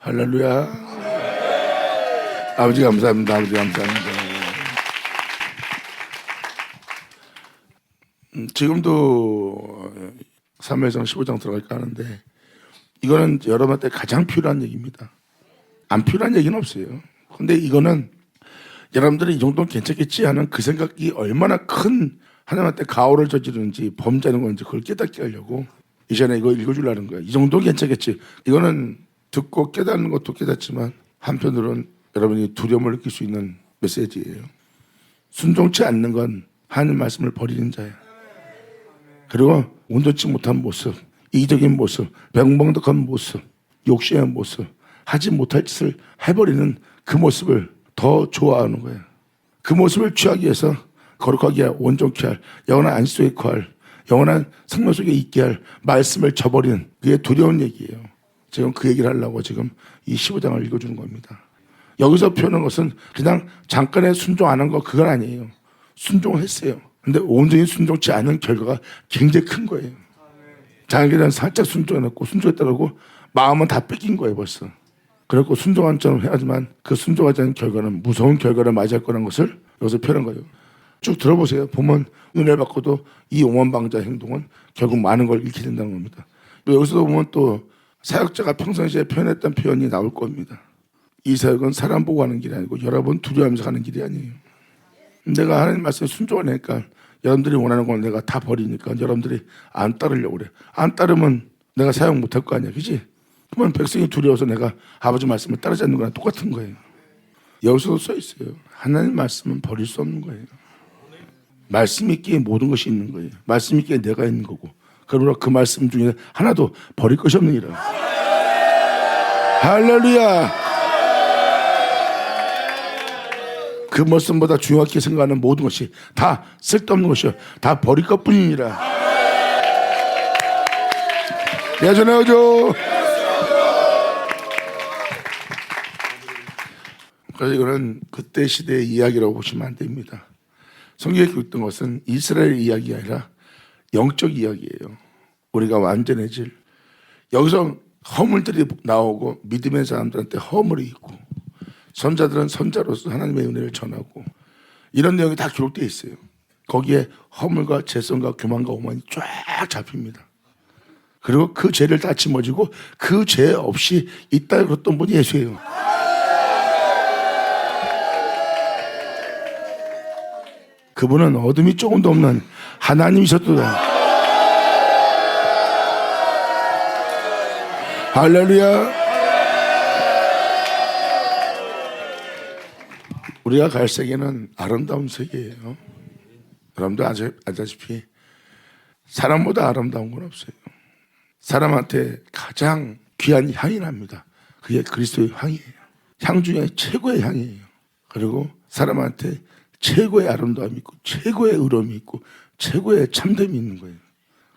할렐루야. 아버지 감사합니다. 아버지 감사합니다. 지금도 사무엘상 15장 들어갈까 하는데 이거는 여러분한테 가장 필요한 얘기입니다. 안 필요한 얘기는 없어요. 근데 이거는 여러분들이 이 정도는 괜찮겠지 하는 그 생각이 얼마나 큰 하나님한테 가오를 저지르는지 범죄하는 건지 그걸 깨닫게 하려고 이전에 이거 읽어주려는 거예요. 이 정도는 괜찮겠지. 이거는 듣고 깨닫는 것도 깨닫지만 한편으로는 여러분이 두려움을 느낄 수 있는 메시지예요. 순종치 않는 건 하나님 말씀을 버리는 자야. 그리고 온전치 못한 모습, 이기적인 모습, 병방득한 모습, 욕심의 모습, 하지 못할 짓을 해버리는 그 모습을 더 좋아하는 거예요. 그 모습을 취하기 위해서 거룩하게 할, 온전케 할, 영원한 안식 속에 거할, 영원한 생명 속에 있게 할 말씀을 저버리는 그게 두려운 얘기예요. 지금 그 얘기를 하려고 지금 이 15장을 읽어주는 겁니다. 여기서 표현한 것은 그냥 잠깐의 순종하는 거 그건 아니에요. 순종했어요. 근데 온전히 순종치 않은 결과가 굉장히 큰 거예요. 자기는 살짝 순종해놓고 순종했다고 마음은 다 뺏긴 거예요 벌써. 그래갖고 순종한 척 해야지만 그 순종하지 않은 결과는 무서운 결과를 맞이할 거라는 것을 여기서 표현한 거예요. 쭉 들어보세요. 보면 은혜를 받고도 이 오만방자 행동은 결국 많은 걸 잃게 된다는 겁니다. 여기서도 보면 또 사역자가 평상시에 표현했던 표현이 나올 겁니다. 이 사역은 사람 보고 하는 길이 아니고 여러분 두려워하면서 가는 길이 아니에요. 내가 하나님 말씀에 순종하니까 여러분들이 원하는 건 내가 다 버리니까 여러분들이 안 따르려고 그래. 안 따르면 내가 사역 못할 거 아니야. 그치? 그러면 백성이 두려워서 내가 아버지 말씀을 따르지 않는 거랑 똑같은 거예요. 여기서도 써 있어요. 하나님 말씀은 버릴 수 없는 거예요. 말씀 있기에 모든 것이 있는 거예요. 말씀 있기에 내가 있는 거고 그러므로 그 말씀 중에 하나도 버릴 것이 없느니라. 할렐루야. 그 말씀보다 중요하게 생각하는 모든 것이 다 쓸데없는 것이요 다 버릴 것뿐이니라. 예전해줘. 그래서 이거는 그때 시대의 이야기라고 보시면 안 됩니다. 성경에 기록된 것은 이스라엘 이야기가 아니라 영적 이야기예요. 우리가 완전해질 여기서 허물들이 나오고 믿음의 사람들한테 허물이 있고 선자들은 선자로서 하나님의 은혜를 전하고 이런 내용이 다 기록되어 있어요. 거기에 허물과 죄성과 교만과 오만이 쫙 잡힙니다. 그리고 그 죄를 다 짊어지고 그 죄 없이 있다 그랬던 분이 예수예요. 그분은 어둠이 조금도 없는 하나님이셨도다. 할렐루야. 우리가 갈 세계는 아름다운 세계예요. 여러분도 아시다시피 사람보다 아름다운 건 없어요. 사람한테 가장 귀한 향이 납니다. 그게 그리스도의 향이에요. 향 중에 최고의 향이에요. 그리고 사람한테 최고의 아름다움이 있고 최고의 의로움이 있고 최고의 참됨이 있는 거예요.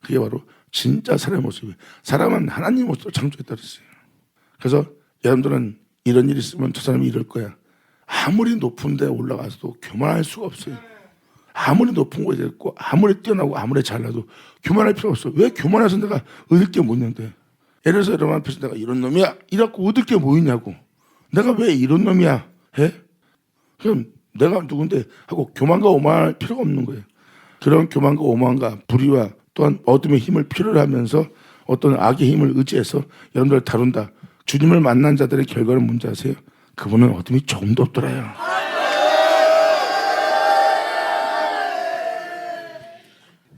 그게 바로 진짜 사람의 모습이에요. 사람은 하나님 모습으로 창조했다 그랬어요. 그래서 여러분들은 이런 일이 있으면 저 사람이 이럴 거야. 아무리 높은 데 올라가서도 교만할 수가 없어요. 아무리 높은 곳에 있고 아무리 뛰어나고 아무리 잘나도 교만할 필요가 없어. 왜 교만해서 내가 얻을 게 뭐 있는데. 예를 들어서 여러분 앞에서 내가 이런 놈이야 이라고 얻을 게 뭐 있냐고. 내가 왜 이런 놈이야 해? 그럼 내가 누군데 하고 교만과 오만할 필요가 없는 거예요. 그런 교만과 오만과 불의와 또한 어둠의 힘을 필요로 하면서 어떤 악의 힘을 의지해서 여러분들을 다룬다. 주님을 만난 자들의 결과는 뭔지 아세요? 그분은 어둠이 조금도 없더라요.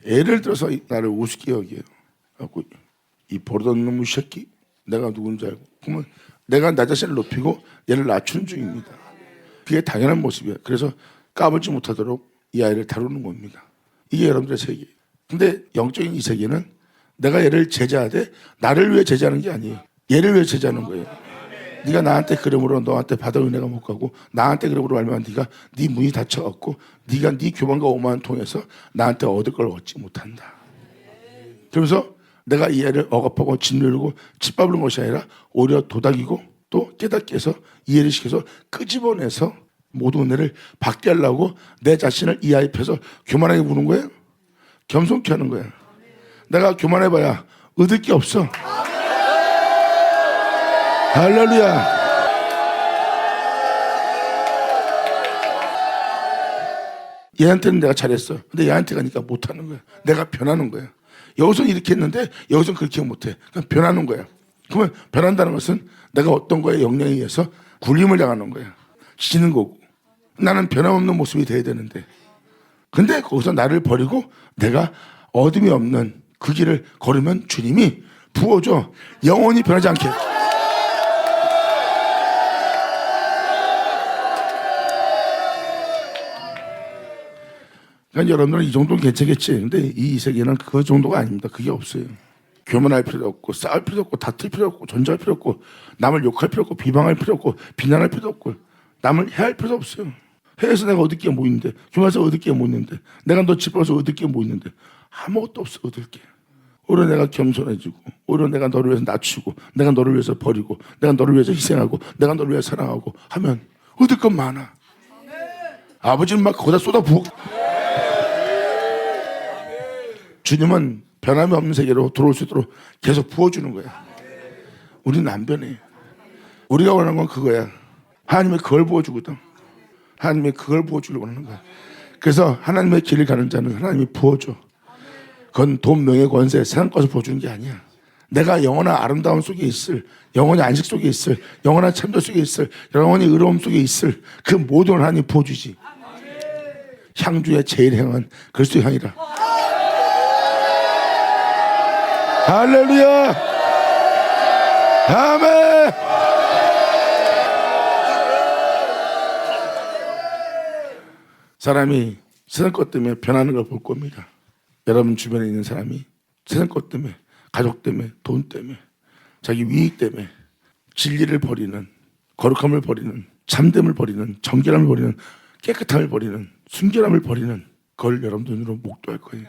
예를 들어서 나를 우습게 여겨요. 이 버릇없는 놈의 새끼 내가 누군지 알고 그러면 내가 나 자신을 높이고 얘를 낮추는 중입니다. 그게 당연한 모습이에요. 그래서 까불지 못하도록 이 아이를 다루는 겁니다. 이게 여러분들의 세계예요. 근데 영적인 이 세계는 내가 얘를 제재하되 나를 위해 제재하는 게 아니에요. 얘를 위해 제재하는 거예요. 네가 나한테 그러므로 너한테 받을 은혜가 못 가고 나한테 그러므로 말면 네가 네 문이 닫혀갖고 네가 네 교만과 오만을 통해서 나한테 얻을 걸 얻지 못한다. 그러면서 내가 이 애를 억압하고 짓누르고 짓밟는 것이 아니라 오히려 도닥이고 또 깨닫게 해서 이해를 시켜서 끄집어내서 모든 은혜를 받게 하려고 내 자신을 이 아이 앞에서 교만하게 부는 거예요. 겸손케 하는 거예요. 내가 교만해봐야 얻을 게 없어. 할렐루야. 얘한테는 내가 잘했어. 근데 얘한테 가니까 못하는 거야. 내가 변하는 거야. 여기서는 이렇게 했는데 여기서는 그렇게 못해. 그냥 변하는 거야. 그러면 변한다는 것은 내가 어떤 거에 영향에 의해서 굴림을 당하는 거야. 지는 거고. 나는 변함없는 모습이 돼야 되는데, 근데 거기서 나를 버리고 내가 어둠이 없는 그 길을 걸으면 주님이 부어줘. 영원히 변하지 않게. 그러니까 여러분들은 이 정도는 괜찮겠지. 근데 이 세계는 그 정도가 아닙니다. 그게 없어요. 교만할 필요도 없고, 싸울 필요도 없고, 다툴 필요 없고, 존재할 필요 없고, 남을 욕할 필요 없고, 비방할 필요 없고, 비난할 필요도 없고, 남을 해할 필요도 없어요. 해서 내가 얻을 게 뭐 있는데, 교만해서 얻을 게 뭐 있는데, 내가 너 짚어서 얻을 게 뭐 있는데, 아무것도 없어. 얻을 게. 오히려 내가 겸손해지고, 오히려 내가 너를 위해서 낮추고, 내가 너를 위해서 버리고, 내가 너를 위해서 희생하고, 내가 너를 위해서 사랑하고 하면 얻을 건 많아. 아버지는 막 거기다 쏟아부어. 주님은 변함이 없는 세계로 들어올 수 있도록 계속 부어주는 거야. 우리는 안 변해. 우리가 원하는 건 그거야. 하나님이 그걸 부어주거든. 하나님이 그걸 부어주려고 하는 거야. 그래서 하나님의 길을 가는 자는 하나님이 부어줘. 그건 돈, 명예, 권세, 세상 것을 부어주는 게 아니야. 내가 영원한 아름다움 속에 있을, 영원한 안식 속에 있을, 영원한 참도 속에 있을, 영원한 의로움 속에 있을 그 모든 걸 하나님이 부어주지. 향주의 제일 행은 그리스도의 향이라. 할렐루야. 아멘. 사람이 세상 것 때문에 변하는 걸 볼 겁니다. 여러분 주변에 있는 사람이 세상 것 때문에, 가족 때문에, 돈 때문에, 자기 위익 때문에 진리를 버리는, 거룩함을 버리는, 참됨을 버리는, 정결함을 버리는, 깨끗함을 버리는, 순결함을 버리는 그걸 여러분들 눈으로 목도할 거예요.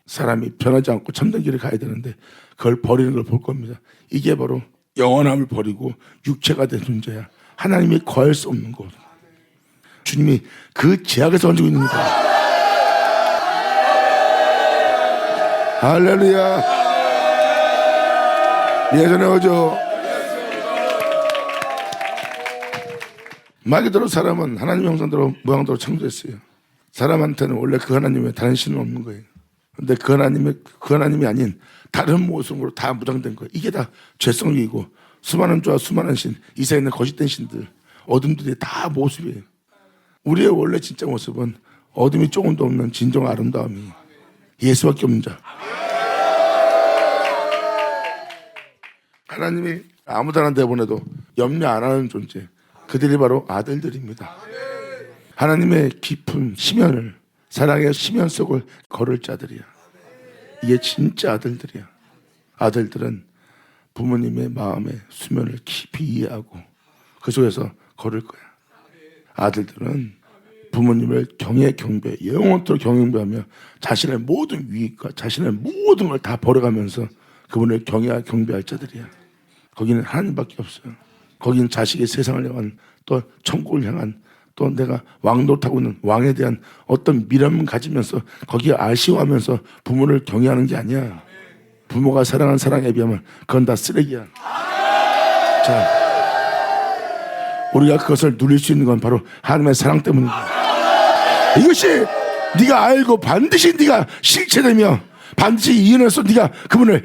사람이 변하지 않고 참된 길을 가야 되는데 그걸 버리는 걸 볼 겁니다. 이게 바로 영원함을 버리고 육체가 된 존재야. 하나님이 거할 수 없는 것. 주님이 그 제약에서 얹고 있는 거야. 할렐루야. 예전에 오죠. 말 그대로 사람은 하나님 형상대로 모양대로 창조했어요. 사람한테는 원래 그 하나님의 다른 신은 없는 거예요. 근데 그 하나님이 아닌 다른 모습으로 다 무장된 거예요. 이게 다 죄성이고, 수많은 죄와 수많은 신, 이 세상에 있는 거짓된 신들, 어둠들이 다 모습이에요. 우리의 원래 진짜 모습은 어둠이 조금도 없는 진정 아름다움이 예수밖에 없는 자. 하나님이 아무데나 내보내도 염려 안 하는 존재, 그들이 바로 아들들입니다. 하나님의 깊은 심연을, 사랑의 심연 속을 걸을 자들이야. 이게 진짜 아들들이야. 아들들은 부모님의 마음의 수면을 깊이 이해하고 그 속에서 걸을 거야. 아들들은 부모님을 경배, 영원토록 경배하며 자신의 모든 위익과 자신의 모든 걸 다 버려가면서 그분을 경배할 자들이야. 거기는 하나님밖에 없어요. 거기는 자식의 세상을 향한, 또 천국을 향한, 또 내가 왕노릇하고 있는 왕에 대한 어떤 미련을 가지면서 거기에 아쉬워하면서 부모를 경외하는 게 아니야. 부모가 사랑한 사랑에 비하면 그건 다 쓰레기야. 자, 우리가 그것을 누릴 수 있는 건 바로 하나님의 사랑 때문이다. 이것이 네가 알고 반드시 네가 실체되며 반드시 이해해서 네가 그분을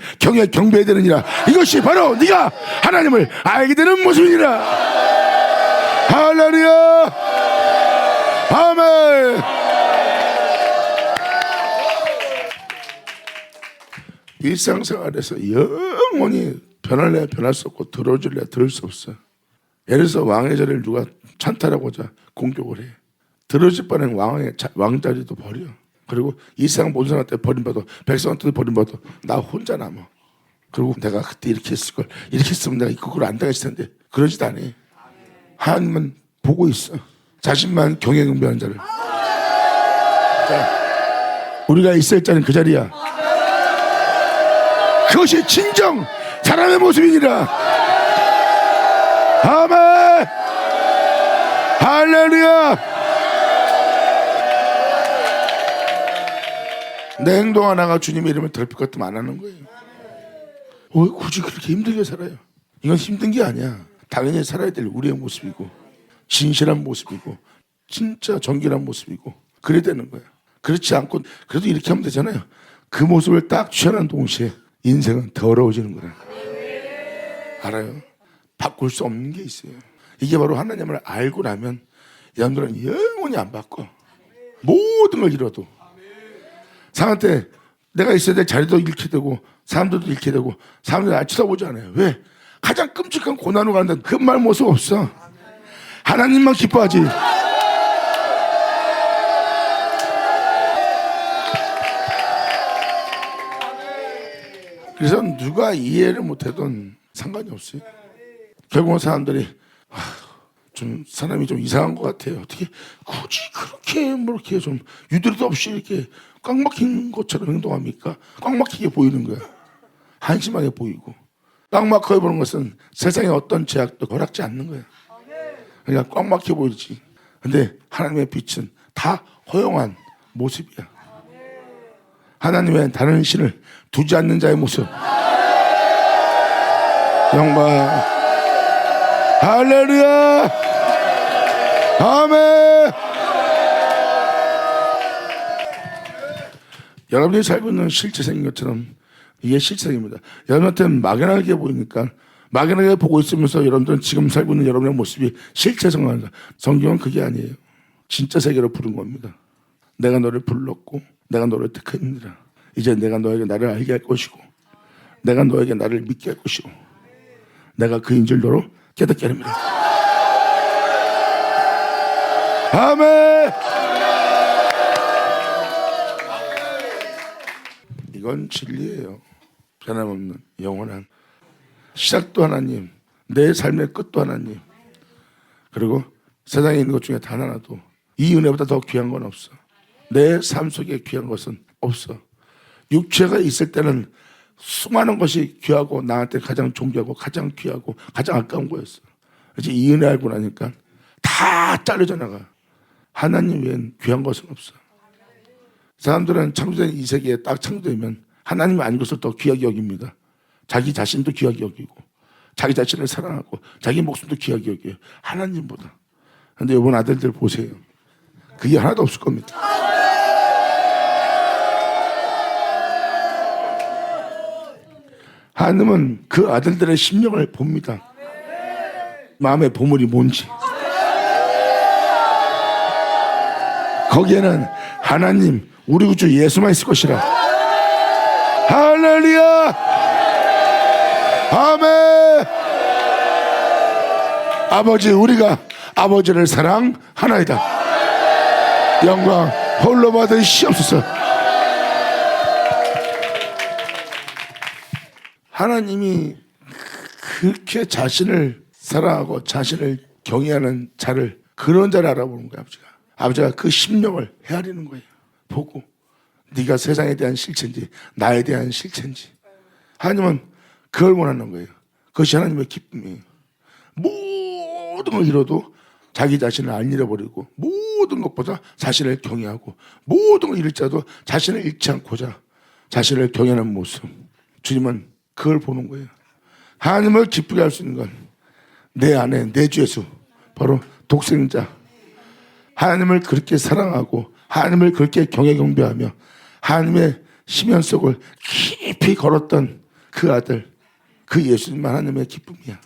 경배해야 되느니라. 이것이 바로 네가 하나님을 알게 되는 모습이니라. 할렐루야. 아멘. 일상생활에서 영원히 변할래 변할 수 없고 들어줄래 들을 수 없어. 예를 들어서 왕의 자리를 누가 찬탈하고자 공격을 해. 들어줄 뻔한 왕자리도 버려. 그리고 이 세상 모든 사람한테 버림받아, 백성한테도 버림받아. 나 혼자 남아. 그리고 내가 그때 이렇게 했을 걸, 이렇게 했으면 내가 그걸 안 당했을 텐데. 그러지도 않아. 하나님은 보고 있어. 자신만 경배하는 자를. 자, 우리가 있을 자는 그 자리야. 그것이 진정 사람의 모습이니라. 아멘. 할렐루야. 내 행동 하나가 주님의 이름을 더럽힐 것 같으면 안 하는 거예요. 왜 굳이 그렇게 힘들게 살아요? 이건 힘든 게 아니야. 당연히 살아야 될 우리의 모습이고 진실한 모습이고 진짜 정결한 모습이고 그래야 되는 거야. 그렇지 않고 그래도 이렇게 하면 되잖아요. 그 모습을 딱 취하는 동시에 인생은 더러워지는 거야. 알아요? 바꿀 수 없는 게 있어요. 이게 바로 하나님을 알고 나면 여러분들은 영원히 안 바꿔. 모든 걸 잃어도 사람한테 내가 있어야 될 자리도 잃게 되고 사람들도 잃게 되고 사람들이 날 쳐다보지 않아요. 왜? 가장 끔찍한 고난으로 가는데 그 말 모습 없어. 하나님만 기뻐하지. 그래서 누가 이해를 못해도 상관이 없어요. 결국은 사람들이 좀 사람이 좀 이상한 것 같아요. 어떻게 굳이 그렇게 뭐 이렇게 좀 유도리도 없이 이렇게 꽉 막힌 것처럼 행동합니까? 꽉 막히게 보이는 거야. 한심하게 보이고 꽉 막혀 보는 것은 세상의 어떤 제약도 허락지 않는 거야. 그러니까 꽉 막혀 보이지. 근데 하나님의 빛은 다 허용한 모습이야. 하나님의 다른 신을 두지 않는 자의 모습. 영광. 할렐루야. 아멘. 여러분이 살고 있는 실제 생긴 것처럼 이게 실생입니다. 여러분한테는 막연하게 보이니까 막연하게 보고 있으면서 여러분들은 지금 살고 있는 여러분의 모습이 실제 성화한다. 성경은 그게 아니에요. 진짜 세계로 부른 겁니다. 내가 너를 불렀고 내가 너를 택했느니라. 이제 내가 너에게 나를 알게 할 것이고 내가 너에게 나를 믿게 할 것이고 내가 그인 줄 너로 깨닫게 합니다. 아멘. 이건 진리예요. 변함없는 영원한 시작도 하나님, 내 삶의 끝도 하나님. 그리고 세상에 있는 것 중에 단 하나도 이 은혜보다 더 귀한 건 없어. 내 삶 속에 귀한 것은 없어. 육체가 있을 때는 수많은 것이 귀하고 나한테 가장 존귀하고 가장 귀하고 가장 아까운 거였어. 이제 이 은혜 알고 나니까 다 잘려져 나가. 하나님 외엔 귀한 것은 없어. 사람들은 창조된 이 세계에 딱 창조되면 하나님이 아닌 것을 더 귀하게 여깁니다. 자기 자신도 귀하게 여기고 자기 자신을 사랑하고 자기 목숨도 귀하게 여겨요. 하나님보다. 그런데 이번 아들들 보세요. 그게 하나도 없을 겁니다. 하나님은 그 아들들의 심령을 봅니다. 마음의 보물이 뭔지. 거기에는 하나님, 우리 구주 예수만 있을 것이라. 할렐루야. 아멘. 아버지, 우리가 아버지를 사랑하나이다. 영광 홀로 받으시옵소서. 하나님이 그렇게 자신을 사랑하고 자신을 경외하는 자를, 그런 자를 알아보는 거예요. 아버지가 그 심령을 헤아리는 거예요. 보고 네가 세상에 대한 실체인지 나에 대한 실체인지. 하나님은 그걸 원하는 거예요. 그것이 하나님의 기쁨이에요. 모든 걸 잃어도 자기 자신을 안 잃어버리고 모든 것보다 자신을 경외하고 모든 걸 잃을지라도 자신을 잃지 않고자 자신을 경외하는 모습. 주님은 그걸 보는 거예요. 하나님을 기쁘게 할 수 있는 건 내 안에 내 주 예수, 바로 독생자, 하나님을 그렇게 사랑하고 하나님을 그렇게 경외 경배하며 하나님의 심연 속을 깊이 걸었던 그 아들, 그 예수님만 하나님의 기쁨이야.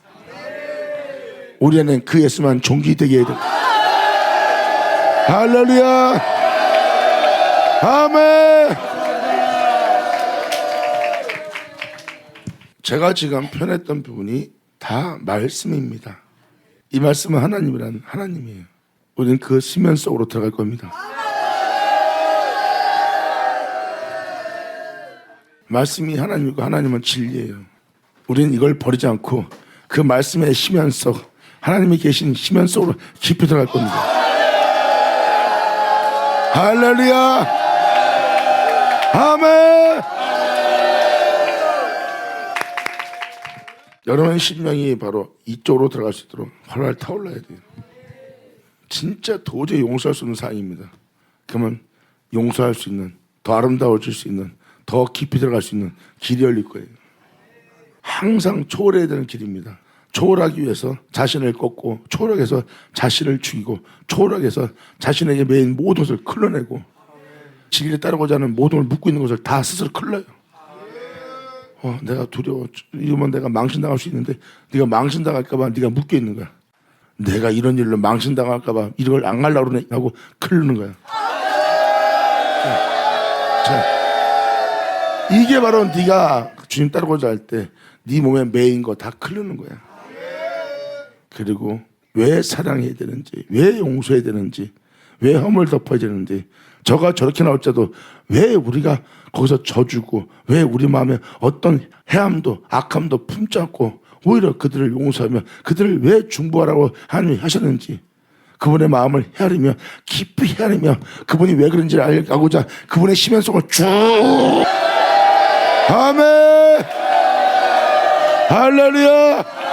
우리 안에 그 예수만 존귀되게 해야 돼. 할렐루야. 아멘. 제가 지금 편했던 부분이 다 말씀입니다. 이 말씀은 하나님이란 하나님이에요. 우리는 그 심연 속으로 들어갈 겁니다. 말씀이 하나님이고 하나님은 진리예요. 우리는 이걸 버리지 않고 그 말씀의 심연 속, 하나님이 계신 심연 속으로 깊이 들어갈 겁니다. 할렐루야. 아멘. 여러분의 심령이 바로 이쪽으로 들어갈 수 있도록 활활 타올라야 돼요. 진짜 도저히 용서할 수 없는 사항입니다. 그러면 용서할 수 있는, 더 아름다워질 수 있는, 더 깊이 들어갈 수 있는 길이 열릴 거예요. 항상 초월해야 되는 길입니다. 초월하기 위해서 자신을 꺾고, 초월하기 위해서 자신을 죽이고, 초월하기 위해서 자신에게 매인 모든 것을 클러내고, 진리를 따르고자 하는 모든 걸 묻고 있는 것을 다 스스로 클러요. 내가 두려워. 이러면 내가 망신당할 수 있는데, 네가 망신당할까 봐 네가 묶여 있는 거야. 내가 이런 일로 망신당할까 봐 이걸 안 하려고 그러네 하고 클르는 거야. 자, 이게 바로 네가 주님 따르고자 할 때 네 몸에 매인 거 다 클르는 거야. 그리고 왜 사랑해야 되는지, 왜 용서해야 되는지, 왜 허물 덮어야 되는지, 저가 저렇게 나올지라도 왜 우리가 거기서 져주고, 왜 우리 마음에 어떤 해함도 악함도 품지 않고 오히려 그들을 용서하며 그들을 왜 중보하라고 하나님이 하셨는지, 그분의 마음을 헤아리며 깊이 헤아리며 그분이 왜 그런지를 알고자 그분의 심연속을 쭉, 아멘, 할렐루야.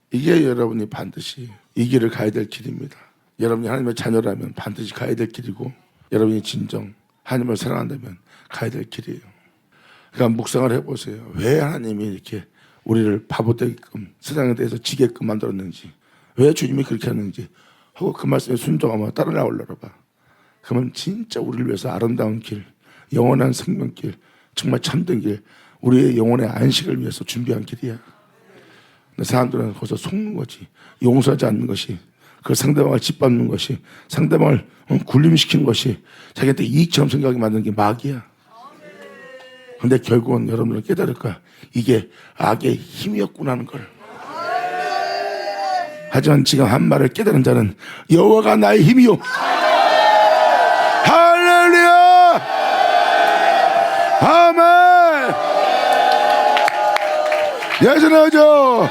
이게 여러분이 반드시 이 길을 가야 될 길입니다. 여러분이 하나님의 자녀라면 반드시 가야 될 길이고, 여러분이 진정 하나님을 사랑한다면 가야 될 길이에요. 그러니까 묵상을 해보세요. 왜 하나님이 이렇게 우리를 바보 되게끔, 세상에 대해서 지게끔 만들었는지, 왜 주님이 그렇게 하는지 하고 그 말씀에 순종하며 따라 나오려라 봐. 그러면 진짜 우리를 위해서 아름다운 길, 영원한 생명길, 정말 참된 길, 우리의 영혼의 안식을 위해서 준비한 길이야. 근데 사람들은 거기서 속는 거지. 용서하지 않는 것이, 그 상대방을 짓밟는 것이, 상대방을 굴림시키는 것이 자기한테 이익처럼 생각하게 만드는 게 마귀야. 근데 결국은 여러분은 깨달을 거야. 이게 악의 힘이었구나 하는 걸. 하지만 지금 한 말을 깨달은 자는 여호와가 나의 힘이요, 할렐루야, 아멘. 예전하죠.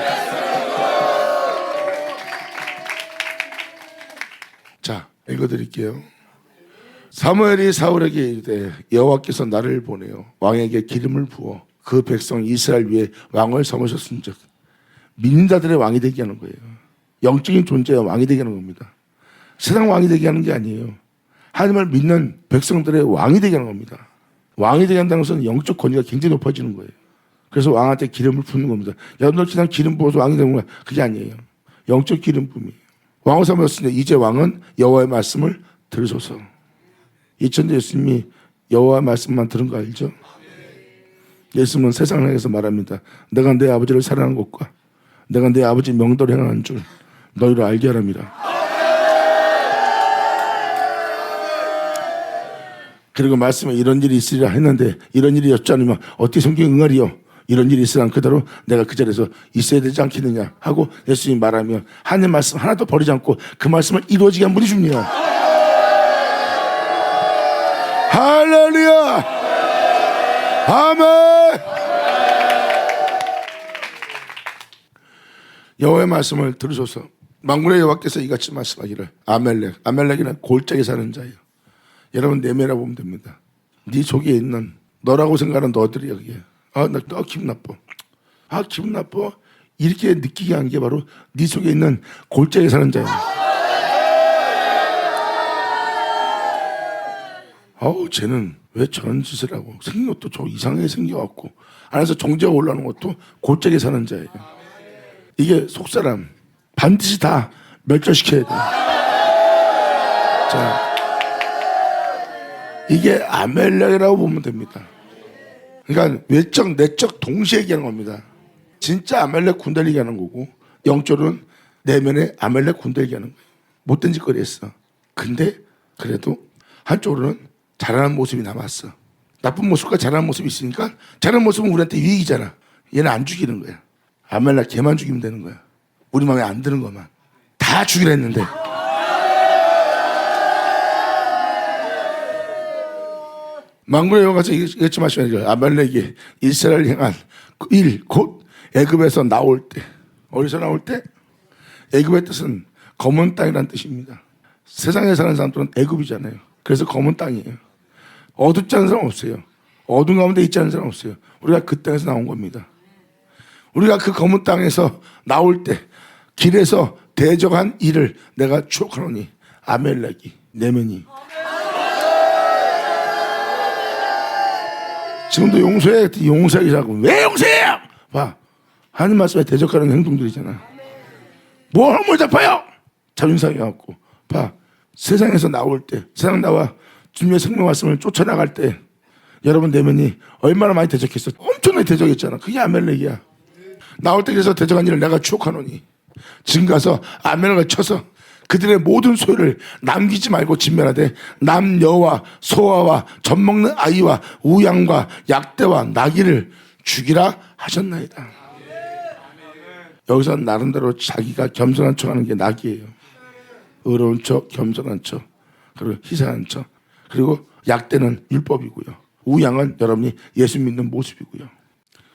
자, 읽어드릴게요. 사무엘이 사울에게 이르되 여호와께서 나를 보내어 왕에게 기름을 부어 그 백성 이스라엘 위에 왕을 삼으셨은즉, 믿는 자들의 왕이 되게 하는 거예요. 영적인 존재의 왕이 되게 하는 겁니다. 세상 왕이 되게 하는 게 아니에요. 하나님을 믿는 백성들의 왕이 되게 하는 겁니다. 왕이 되게 한다는 것은 영적 권위가 굉장히 높아지는 거예요. 그래서 왕한테 기름을 붓는 겁니다. 여러분들 그냥 기름 부어서 왕이 되는 거야, 그게 아니에요. 영적 기름 부음이에요. 왕을 삼으셨으니 이제 왕은 여호와의 말씀을 들으소서. 이천자 예수님이 여호와의 말씀만 들은 거 알죠? 예수님은 세상을 향해서 말합니다. 내가 내 아버지를 사랑하는 것과 내가 내 아버지 명도를 행하는 줄 너희를 알게 하랍니다. 그리고 말씀에 이런 일이 있으리라 했는데 이런 일이 였지 않으면 어떻게 성경이 응하리요? 이런 일이 있으란 그대로 내가 그 자리에서 있어야 되지 않겠느냐 하고 예수님이 말하며 하나님 말씀 하나도 버리지 않고 그 말씀을 이루어지게 한 분이 주님이요. 할렐루야, 아멘. 여호와의 말씀을 들으소서. 만군의 여호와께서 이같이 말씀하기를 아멜렉이는 골짜기 사는 자예요. 여러분 내면에 보면 됩니다. 네 속에 있는 너라고 생각하는 너들이야. 그게 나 기분 나빠. 기분 나빠. 이렇게 느끼게 한 게 바로 네 속에 있는 골짜기 사는 자예요. 쟤는 왜 저런 짓을 하고 생긴 것도 저 이상하게 생겨갖고 안에서 정죄가 올라오는 것도 골짜기 사는 자예요. 이게 속사람 반드시 다 멸절시켜야 돼요. 자, 이게 아멜렉이라고 보면 됩니다. 그러니까 외적 내적 동시에 얘기하는 겁니다. 진짜 아멜렉 군대를 얘기하는 거고, 영적으로는 내면에 아멜렉 군대를 얘기하는 거예요. 못된 짓거리 했어. 근데 그래도 한쪽으로는 잘하는 모습이 남았어. 나쁜 모습과 잘하는 모습이 있으니까 잘하는 모습은 우리한테 유익이잖아. 얘는 안 죽이는 거야. 아멜렉 걔만 죽이면 되는 거야. 우리 마음에 안 드는 것만 다 죽이려 했는데. 만군의 여호와께서 이같이 말씀하시죠. 아멜렉이 이스라엘 향한 그 일, 곧 애굽에서 나올 때. 어디서 나올 때? 애굽의 뜻은 검은 땅이라는 뜻입니다. 세상에 사는 사람들은 애굽이잖아요. 그래서 검은 땅이에요. 어둡지 않은 사람 없어요. 어두운 가운데 있지 않은 사람 없어요. 우리가 그 땅에서 나온 겁니다. 우리가 그 검은 땅에서 나올 때 길에서 대적한 일을 내가 추억하노니 아멜렉이 내면이. 지금도 용서해. 용서하기라고. 왜 용서해요? 봐. 하나님 말씀에 대적하는 행동들이잖아. 뭘 잡아요? 자존심이 갖고. 봐. 세상에서 나올 때, 세상 나와 주님의 생명 말씀을 쫓아나갈 때 여러분 내면이 얼마나 많이 대적했어. 엄청나게 대적했잖아. 그게 아멜렉이야. 나올 때 그래서 대적한 일을 내가 추억하노니 지금 가서 아멜렉을 쳐서 그들의 모든 소유를 남기지 말고 진멸하되 남여와 소아와 젖먹는 아이와 우양과 약대와 나귀를 죽이라 하셨나이다. 여기서 나름대로 자기가 겸손한 척하는 게 낙이에요. 의로운 척, 겸손한 척, 그리고 희생한 척, 그리고 약대는 율법이고요. 우양은 여러분이 예수 믿는 모습이고요.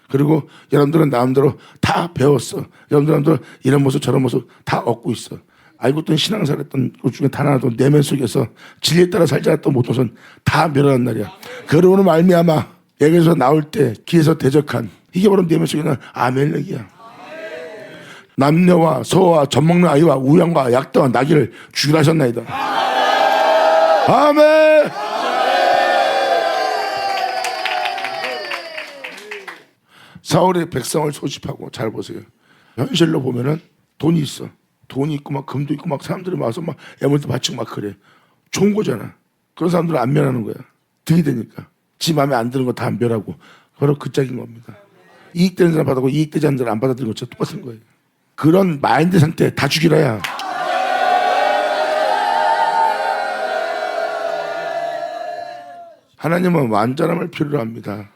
그리고 여러분들은 나름대로 다 배웠어. 여러분들은 이런 모습 저런 모습 다 얻고 있어. 알고 있던 신앙생활 했던 것 중에 단 하나도 내면 속에서 진리에 따라 살지 않았던 모든 것은 다 멸하는 날이야. 그러므로 말미암아 에게서 나올 때 길에서 대적한 이게 바로 내면 속에 있는 아멜렉이야. 남녀와 소와 젖먹는 아이와 우양과 약대와 나귀를 죽이라 하셨나이다. 아멘. 사울의 백성을 소집하고 잘 보세요. 현실로 보면은 돈이 있어. 돈이 있고 막 금도 있고 막 사람들이 와서 막 애물도 바치고 막 그래. 좋은 거잖아. 그런 사람들은 안 멸하는 거야. 득이 되니까. 지 마음에 안 드는 거 다 안 멸하고. 바로 그 짝인 겁니다. 이익되는 사람 받아고 이익되지 않는 사람 안 받아들이는 것처럼 똑같은 거예요. 그런 마인드 상태 다 죽이라야. 하나님은 완전함을 필요로 합니다.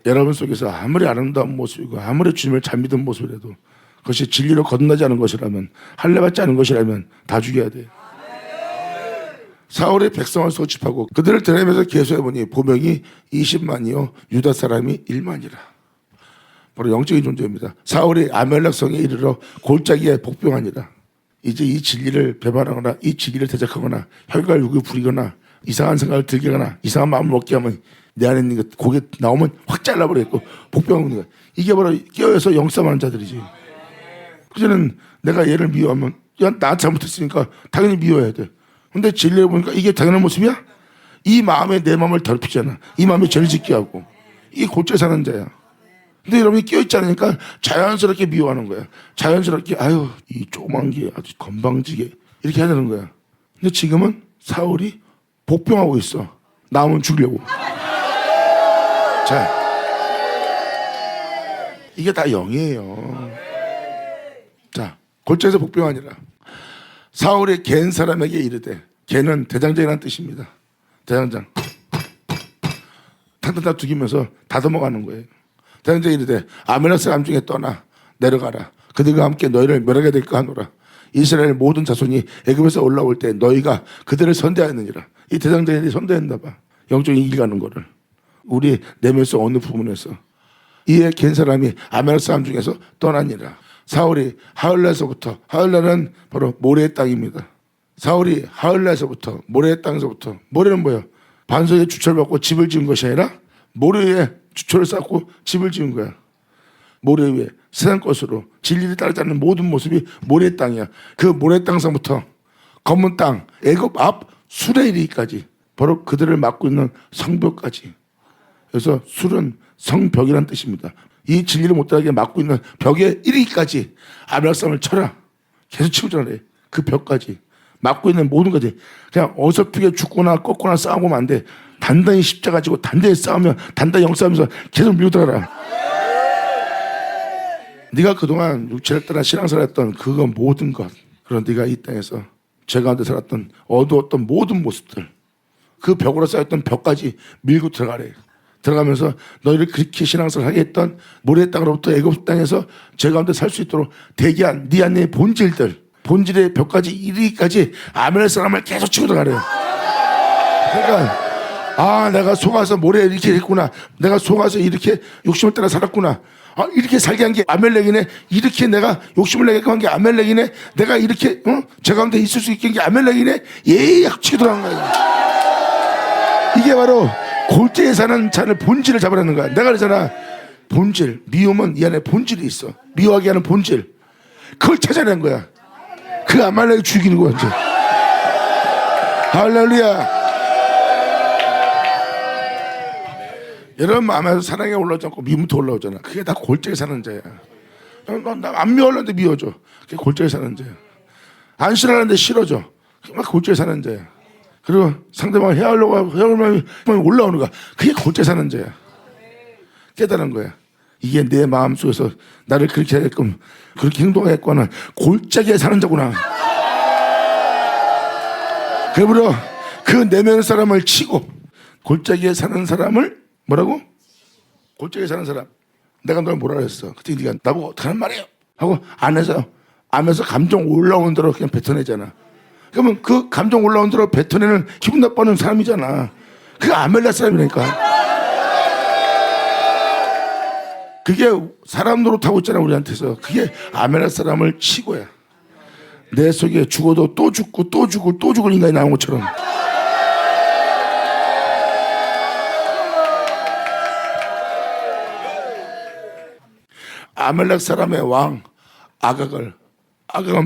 여러분 속에서 아무리 아름다운 모습이고 아무리 주님을 잘 믿은 모습이라도 그것이 진리로 거듭나지 않은 것이라면 할례받지 않은 것이라면 다 죽여야 돼요. 사울의 백성을 소집하고 그들을 드러내면서 계수해보니 보명이 20만이요 유다 사람이 1만이라. 바로 영적인 존재입니다. 사울이 아멜렉 성에 이르러 골짜기에 복병하니라. 이제 이 진리를 배반하거나 이 진리를 대적하거나 혈관 육을 부리거나 이상한 생각을 들게 하거나 이상한 마음을 먹게 하면 내 안에 있는 것 고개 나오면 확 잘라버리겠고 복병하는 거야. 이게 바로 깨어서 영싸움하는 자들이지. 그전엔 내가 얘를 미워하면 야, 나 잘못했으니까 당연히 미워해야 돼. 근데 진리를 보니까 이게 당연한 모습이야? 이 마음에 내 마음을 더럽히잖아. 이 마음에 죄를 짓게 하고. 이게 골짜기 사는 자야. 근데 여러분이 깨어있지 않으니까 자연스럽게 미워하는 거야. 자연스럽게 아유 이 조그만 게 아주 건방지게 이렇게 해야 되는 거야. 근데 지금은 사울이 복병하고 있어. 남은 죽이려고. 자, 이게 다 영이에요. 자, 골짜기에서 복병하니라. 사울이 겐 사람에게 이르되, 겐은 대장장이라는 뜻입니다. 대장장. 탕탕탕 죽이면서 다듬어가는 거예요. 대장장이 이르되 아멜렉 사람 중에 떠나 내려가라. 그들과 함께 너희를 멸하게 될까 하노라. 이스라엘 모든 자손이 애굽에서 올라올 때 너희가 그들을 선대하였느니라. 이 대장장이 선대했나 봐. 영적인 일 가는 거를. 우리 내면서 어느 부분에서 이에 겐 사람이 아멜렉 사람 중에서 떠나니라. 사울이 하을라에서부터, 하을라는 바로 모래의 땅입니다. 사울이 하을라에서부터 모래의 땅에서부터, 모래는 뭐예요? 반석에 주철을 받고 집을 지은 것이 아니라 모래 위에 주철을 쌓고 집을 지은 거야. 모래 위에 세상 것으로 진리를 따르지 않는 모든 모습이 모래의 땅이야. 그 모래의 땅서부터 검은 땅 애굽 앞 술에 이르기까지 바로 그들을 막고 있는 성벽까지. 그래서 술은 성벽이라는 뜻입니다. 이 진리를 못 따르게 막고 있는 벽에 이르기까지 아멜렉 사람을 쳐라. 계속 치우자 그래. 그 벽까지 막고 있는 모든 것이 그냥 어설프게 죽거나 꺾거나 싸우면 안 돼. 단단히 십자가 지고 단단히 싸우면 단단히 영싸우면서 계속 밀고 들어가라. 네가 그동안 육체를 따라 신앙생활 했던 그거 모든 것, 그런 네가 이 땅에서 죄 가운데 살았던 어두웠던 모든 모습들, 그 벽으로 쌓였던 벽까지 밀고 들어가래. 들어가면서 너희를 그렇게 신앙생활 하게 했던 모래 땅으로부터 애굽 땅에서 죄 가운데 살 수 있도록 대기한 네 안의 본질들, 본질의 벽까지 이르기까지 아멜렉 사람을 계속 치고 들어가래요. 그러니까 아, 내가 속아서 모래에 이렇게 했구나. 내가 속아서 이렇게 욕심을 따라 살았구나. 아, 이렇게 살게 한 게 아멜렉이네. 이렇게 내가 욕심을 내게끔 한 게 아멜렉이네. 내가 이렇게 제 가운데 있을 수 있게 한 게 아멜렉이네. 예약 치고 들어간 거야. 이게 바로 골짜기에 사는 자를 본질을 잡으라는 거야. 내가 그러잖아. 본질, 미움은 이 안에 본질이 있어. 미워하게 하는 본질. 그걸 찾아낸 거야. 그 아말렉이 죽이는 거야 이제. 할렐루야. 여러분 마음에서 사랑이 올라오지 않고 미움부터 올라오잖아. 그게 다 골짜기 사는 자야. 안 미워하는데 미워져. 그게 골짜기 사는 자야. 안 싫어하는데 싫어져. 그게 막 골짜기 사는 자야. 그리고 상대방을 헤아려고 올라오는 거야. 그게 골짜기 사는 자야. 깨달은 거야. 이게 내 마음속에서 나를 그렇게 하게끔 그렇게 행동하겠거나 골짜기에 사는 자구나. 그러므로 그 내면 사람을 치고 골짜기에 사는 사람을 뭐라고? 골짜기에 사는 사람. 내가 널 뭐라 그랬어? 그때 네가 나보고 어떻게 하는 말이에요? 하고 안에서 감정 올라오는 대로 그냥 뱉어내잖아. 그러면 그 감정 올라오는 대로 뱉어내는 기분 나빠하는 사람이잖아. 그게 아멜렉 사람이라니까. 그게 사람 노릇하고 있잖아 우리한테서. 그게 아멜렉 사람을 치고야. 내 속에 죽어도 또 죽고 또 죽고 또 죽을 인간이 나온 것처럼. 아멜렉 사람의 왕 아각은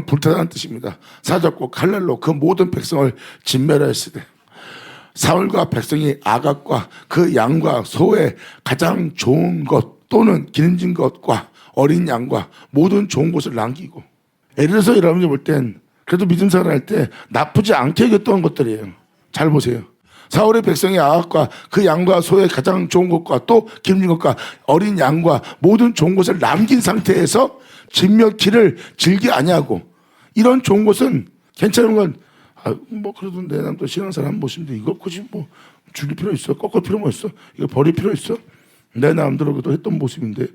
불타다는 뜻입니다. 사적고 칼날로 그 모든 백성을 진멸하였을 때 사울과 백성이 아각과 그 양과 소의 가장 좋은 것 또는 기름진 것과 어린 양과 모든 좋은 것을 남기고, 예를 들어서 여러분이 볼 땐 그래도 믿음 생활할 때 나쁘지 않게 여겼던 것들이에요. 잘 보세요. 사울의 백성이 아각과 그 양과 소의 가장 좋은 것과 또 기름진 것과 어린 양과 모든 좋은 것을 남긴 상태에서 진멸키를 즐기 아니하고, 이런 좋은 것은 괜찮은 건 뭐 그래도 내 남도 싫어하는 사람 모습인데 이거 굳이 뭐 죽일 필요 있어? 꺾을 필요 뭐 있어? 이거 버릴 필요 있어? 내 마음대로 했던 모습인데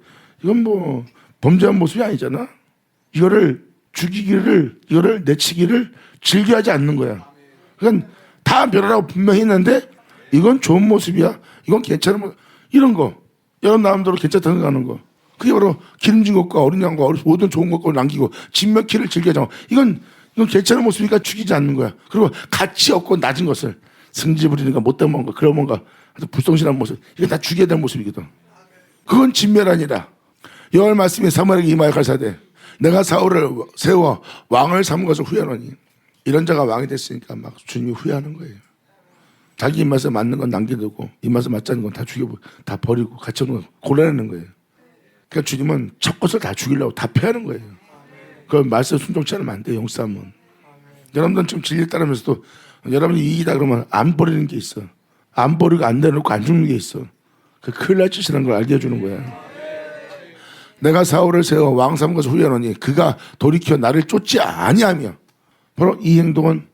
이건 뭐 범죄한 모습이 아니잖아. 이거를 죽이기를, 이거를 내치기를 즐겨하지 않는 거야. 그건 다 별하라고 분명히 했는데 이건 좋은 모습이야, 이건 괜찮은 모습, 이런 거 여러분 마음대로 괜찮다 생각하는 거, 그게 바로 기름진 것과 어린 양과 모든 좋은 것과 남기고 진멸키를 즐겨하자. 이건 괜찮은 모습이니까 죽이지 않는 거야. 그리고 가치 없고 낮은 것을 승질 부리는가 못된 뭔가 그런 뭔가 아주 불성실한 모습, 이게 다 죽여야 될 모습이거든. 그건 진멸 아니라 여호와의 말씀이 사무엘에게 임하여 가라사대 내가 사울을 세워 왕을 삼은 것을 후회하노니. 이런 자가 왕이 됐으니까 막 주님이 후회하는 거예요. 자기 입맛에 맞는 건 남겨두고 입맛에 맞지 않는 건 다 죽여버리고 다 버리고 가치 없는 건 골라내는 거예요. 그러니까 주님은 첫 것을 다 죽이려고 다 패하는 거예요. 그 말씀 순종치 않으면 안 돼요. 용싸움은. 여러분들은 지금 진리를 따르면서도 여러분이 이기다 그러면 안 버리는 게 있어. 안 버리고 안 내놓고 안 죽는 게 있어. 그 큰일 날 짓이라는 걸 알게 해주는 거야. 내가 사울을 세워 왕 삼은 것을 후회하노니 그가 돌이켜 나를 쫓지 아니하며. 바로 이 행동은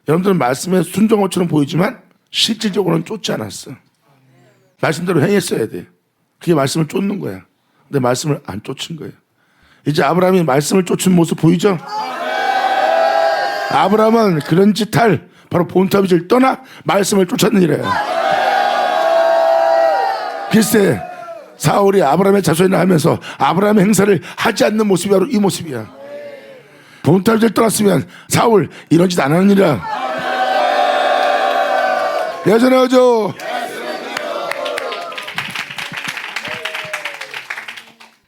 여러분들은 말씀에 순종한 것처럼 보이지만 실질적으로는 쫓지 않았어. 말씀대로 행했어야 돼. 그게 말씀을 쫓는 거야. 근데 말씀을 안 쫓은 거예요. 이제 아브라함이 말씀을 쫓은 모습 보이죠? 아브라함은 그런 짓 할 바로 본타비를 떠나 말씀을 쫓았는 일이에요. 글쎄 사울이 아브라함의 자손이라 하면서 아브라함의 행사를 하지 않는 모습이 바로 이 모습이야. 본타비를 떠났으면 사울 이런 짓 안 하는 일이야. 여전히 하죠.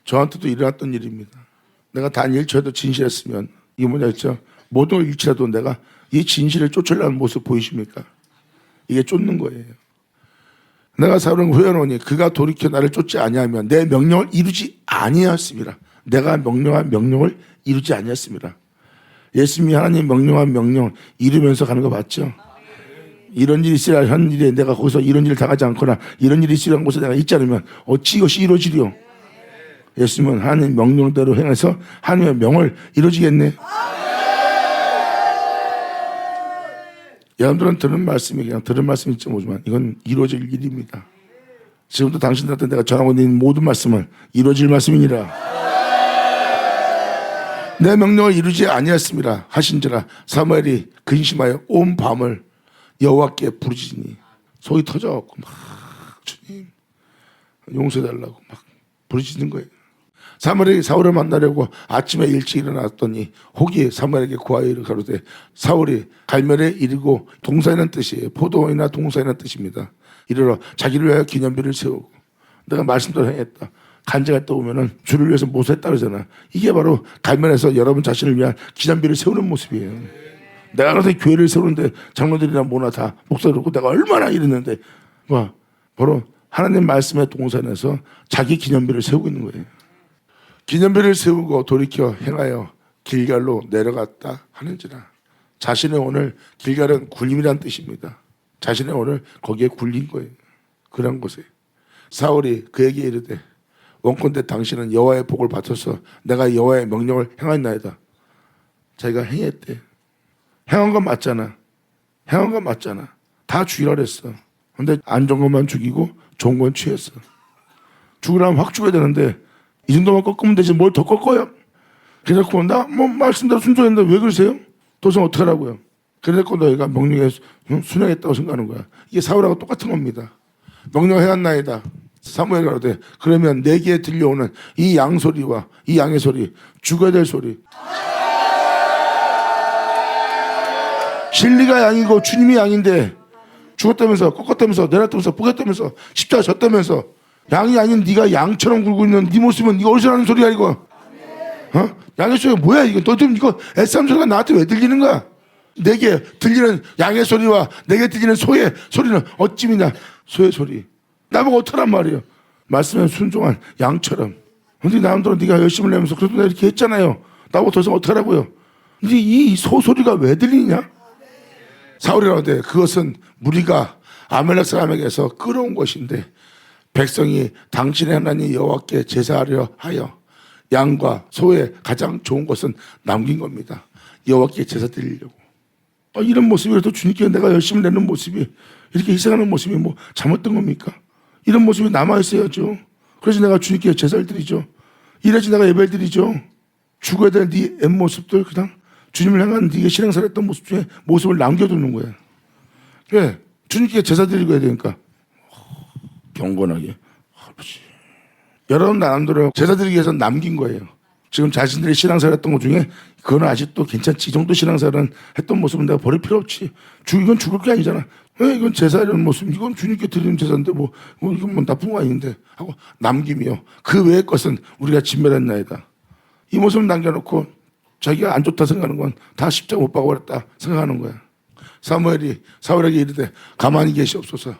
저한테도 일어났던 일입니다. 내가 단 1초에도 진실했으면 이게 뭐냐 했죠? 모든 걸 잃지라도 내가 이 진실을 쫓으려는 모습 보이십니까? 이게 쫓는 거예요. 내가 사울을 후회하노니 그가 돌이켜 나를 쫓지 아니하면 내 명령을 이루지 아니하였습니다. 내가 명령한 명령을 이루지 아니하였습니다. 예수님이 하나님 명령한 명령을 이루면서 가는 거 봤죠? 이런 일이 있어야 하는 일에 내가 거기서 이런 일을 당하지 않거나 이런 일이 있으려는 곳에 내가 있지 않으면 어찌 이것이 이루어지리요? 예수님은 하나님 명령대로 행해서 하나님의 명을 이루어지겠네. 여러분들은 들은 말씀이 그냥 들은 말씀일지 모르지만 이건 이루어질 일입니다. 지금도 당신들한테 내가 전하고 있는 모든 말씀은 이루어질 말씀이니라. 내 명령을 이루지 아니했습니다 하신지라 사무엘이 근심하여 온 밤을 여호와께 부르짖으니 속이 터져갖고 막 주님 용서해달라고 막 부르짖는 거예요. 사무엘이 사울을 만나려고 아침에 일찍 일어났더니 혹이 사무엘에게 구하여 이르가로되 사울이 갈멜에 이르고 동사이라는 뜻이에요. 포도원이나 동사이라는 뜻입니다. 이르러 자기를 위하여 기념비를 세우고 내가 말씀대로 행했다. 간증할 때 오면은 주를 위해서 모세했다 그러잖아. 이게 바로 갈멜에서 여러분 자신을 위한 기념비를 세우는 모습이에요. 내가 그래서 교회를 세우는데 장로들이나 뭐나 다 목사 그렇고 내가 얼마나 이랬는데 와 바로 하나님 말씀의 동산에서 자기 기념비를 세우고 있는 거예요. 기념비를 세우고 돌이켜 행하여 길갈로 내려갔다 하는지라. 자신의 오늘, 길갈은 굴림이란 뜻입니다. 자신의 오늘 거기에 굴린 거예요. 그런 곳에 사울이 그에게 이르되 원컨대 당신은 여호와의 복을 받아서 내가 여호와의 명령을 행하였나이다. 자기가 행했대. 행한 건 맞잖아. 행한 건 맞잖아. 다 죽이라 그랬어. 근데 안 좋은 것만 죽이고 좋은 건 취했어. 죽으려면 확 죽어야 되는데 이 정도만 꺾으면 되지 뭘 더 꺾어요? 그래서 나 뭐 말씀대로 순종했는데 왜 그러세요? 도대체 어떻게 하라고요? 그래서 너희가 명령에 순응했다고 생각하는 거야. 이게 사울하고 똑같은 겁니다. 명령해왔나이다. 사무엘이 가로되 그러면 내게 들려오는 이 양 소리와 이 양의 소리, 죽어야 될 소리. 진리가 양이고 주님이 양인데 죽었다면서 꺾었다면서 내렸다면서 뽀겼다면서 십자가 졌다면서 양이 아닌 네가 양처럼 굴고 있는 네 모습은 네가 어디서 하는 소리야 이거? 어? 양의 소리가 뭐야 이거? 너 지금 이거 애싸움 소리가 나한테 왜 들리는 거야? 내게 들리는 양의 소리와 내게 들리는 소의 소리는 어찌미냐? 소의 소리. 나보고 어떡하란 말이에요. 말씀에 순종한 양처럼. 근데 남들은 네가 열심을 내면서 그래도 내가 이렇게 했잖아요. 나보고 더 이상 어떡하라고요? 근데 이 소소리가 왜 들리냐? 사울이라고 돼. 그것은 무리가 아멜렉 사람에게서 끌어온 것인데 백성이 당신의 하나님 여호와께 제사하려 하여 양과 소의 가장 좋은 것은 남긴 겁니다. 여호와께 제사 드리려고. 이런 모습이라도 주님께 내가 열심히 내는 모습이 이렇게 희생하는 모습이 뭐 잘못된 겁니까? 이런 모습이 남아있어야죠. 그래서 내가 주님께 제사를 드리죠. 이래야지 내가 예배를 드리죠. 죽어야 될 네 앱모습들 그냥 주님을 향한 네가 신앙생활 했던 모습 중에 모습을 남겨두는 거야. 왜? 주님께 제사 드리고 해야 되니까. 경건하게. 아버지. 여러분 나름대로 제사 드리기 위해서 남긴 거예요. 지금 자신들이 신앙생활 했던 것 중에 그건 아직도 괜찮지. 이 정도 신앙생활은 했던 모습은 내가 버릴 필요 없지. 이건 죽을 게 아니잖아. 왜 이건 제사라는 모습, 이건 주님께 드리는 제사인데 이건 뭐 나쁜 거 아닌데 하고 남김이요. 그 외의 것은 우리가 진멸했나이다. 이 모습을 남겨놓고 자기가 안 좋다 생각하는 건 다 십자가 못 박아버렸다 생각하는 거야. 사무엘이 사울에게 이르되 가만히 계시옵소서.